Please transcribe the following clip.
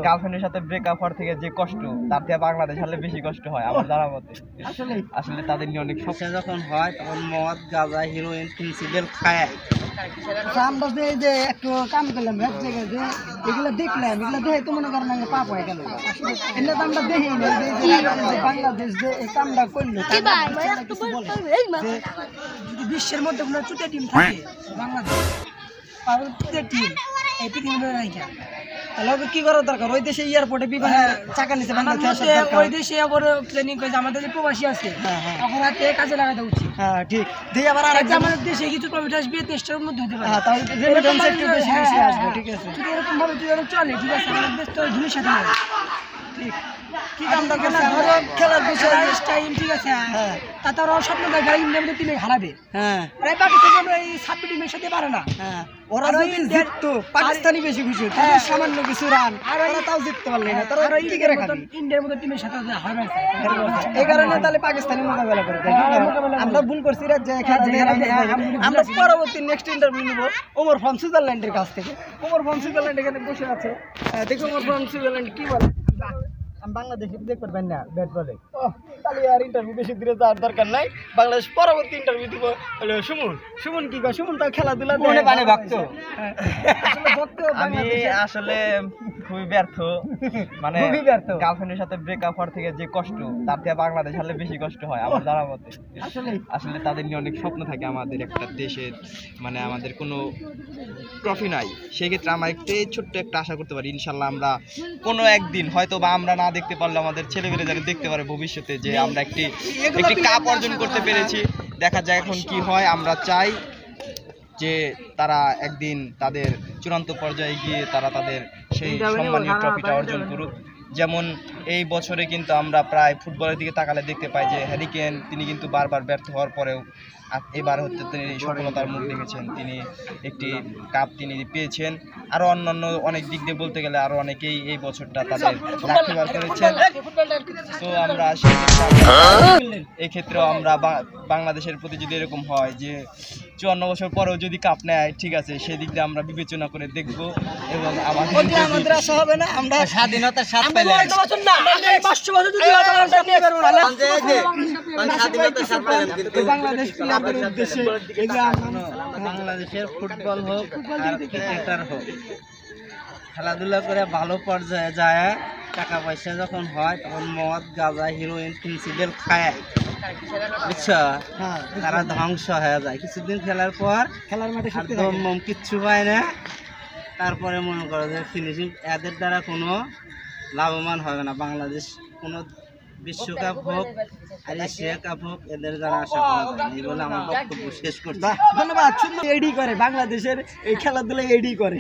গার্লফ্রেন্ডের সাথে ব্রেকআপ হওয়ার থেকে যে কষ্ট, তার থেকে বাংলাদেশ হলে বেশি কষ্ট হয় আমার জানা মতে। আসলে তাদের নিয়ে অনেক সমস্যা যখন হয় তখন মদ, গাঁজা, হিরোইন, প্রিন্সিপাল খায়। আমরা যে একটু কাম করলাম এক জায়গায়, যে এগুলো দেখলাম, এগুলো দেখে তো মনে করেন পাপ হয়ে গেল। এগুলো তো আমরা দেখি না যে বাংলাদেশ যে এই কামটা করলো, যদি বিশ্বের মধ্যে কোনো চুটে টিম থাকে বাংলাদেশ টিম এই পৃথিবীর নায়িকা, তাহলে কি করার দরকার? ওই দেশে এয়ারপোর্টে বিমানে চাকা নিচে ওই দেশে আবার ট্রেনিং করেছে। আমাদের যে প্রবাসী আছে এখন হাতে কাজে লাগাতে উচিত। হ্যাঁ ঠিক, দিয়ে আবার আমাদের দেশে কিছু প্রফিট আসবে, দেশটার মধ্যে হতে পারে, তাহলে একটু বেশি বেশি আসবে। ঠিক আছে, যদি এরকম ভাবে চলে, ঠিক আছে, আমাদের দেশ তো ধুলির সাথে ঠিক। কি কামটা করছে ধরো খেলার বিষয় টাইম, ঠিক আছে, তা তারা স্বপ্ন দেখে ইন্ডিয়ার মধ্যে টিমে হারাবে। হ্যাঁ, পাকিস্তান আমরা এই সাবি টিমের সাথে পারে না। হ্যাঁ, ওরা জিততো, পাকিস্তানি বেশি খুশি, সামান্য কিছু রান আর তাও জিততে পারলে না, তারা কি করে খাবে? ইন্ডিয়ার মধ্যে টিমের সাথে হারাবে, এই কারণে তাহলে পাকিস্তানি মোকাবেলা করে। আমরা ভুল করছি যে আমরা পরবর্তী নেক্সট ইন্টারভিউ নিব ওমর ফ্রম সুইজারল্যান্ডের কাছ থেকে। ওমর ফ্রম সুইজারল্যান্ড এখানে বসে আছে, দেখো ওমর ফ্রম সুইজারল্যান্ড কি বলে। আমি বাংলাদেশে দেখতে পারবেন না ব্যাট বলে, তাহলে আর ইন্টারভিউ বেশি দূরে যাওয়ার দরকার নাই। বাংলাদেশ পরবর্তী ইন্টারভিউ দিব হলো সুমন। সুমন কি কয়? সুমন তো খেলাধুলা মানে ভক্ত। আমি আসলে খুবই ব্যর্থ, মানে গার্লফ্রেন্ডের সাথে ব্রেকআপ হওয়ার থেকে যে কষ্ট, তার থেকে বাংলাদেশ হলে বেশি কষ্ট হয় আমার জানা মতে। আসলে তাদের নিয়ে অনেক স্বপ্ন থাকে আমাদের একটা দেশের, মানে আমাদের কোনো ট্রফি নাই, সেক্ষেত্রে আমরা একটু ছোট্ট একটা আশা করতে পারি ইনশাল্লাহ আমরা কোনো একদিন হয়তো বা আমরা না দেখতে পারলে আমাদের ছেলেমেয়েরা যেন দেখতে পারে ভবিষ্যতে যে আমরা একটি কাপ অর্জন করতে পেরেছি। দেখা যায় এখন কি হয়, আমরা চাই যে তারা একদিন তাদের চূড়ান্ত পর্যায়ে গিয়ে তারা তাদের সেই সম্মানীয় ট্রফিটা অর্জন করুক। যেমন এই বছরে কিন্তু আমরা প্রায় ফুটবলের দিকে তাকালে দেখতে পাই যে হ্যারি কেন তিনি কিন্তু বারবার ব্যর্থ হওয়ার পরেও এবার হচ্ছে তিনি সফলতার মুখ দেখেছেন, তিনি একটি কাপ তিনি পেয়েছেন। আরও অন্যান্য অনেক দিক দিয়ে বলতে গেলে আরও অনেকেই এই বছরটা তাদের রাখবার করেছেন। তো আমরা এই ক্ষেত্রেও আমরা বাংলাদেশের প্রতি যদি এরকম হয় যে 54 বছর পরেও যদি কাপ নেয়, ঠিক আছে, সেই দিক দিয়ে আমরা বিবেচনা করে দেখব এবং আমাদের আশা হবে না আমরা স্বাধীনতার স্বাদ পেলাম। বাংলাদেশের ফুটবল হোক আর ক্রিকেটার হোক, খেলাধুলা করে ভালো পর্যায়ে যায়, টাকা পয়সা যখন হয় তখন মদ, গাঁজা, হিরোইন, প্রিন্সিপাল খায়, বুঝছো? তারা ধ্বংস হয়ে যায় কিছুদিন খেলার পর, খেলার মাঠে কিচ্ছু পায় না। তারপরে মনে করো যে ফিনিশিং, এদের দ্বারা কোনো লাভবান হবে না। বাংলাদেশ কোনো বিশ্বকাপ হোক আর এশিয়া কাপ হোক এদের দ্বারা আশা করা যায় না। এই বলে আমার বক্তব্য শেষ করছি। ধন্যবাদ। এডি করে বাংলাদেশের এই খেলাধুলা, এডি করে।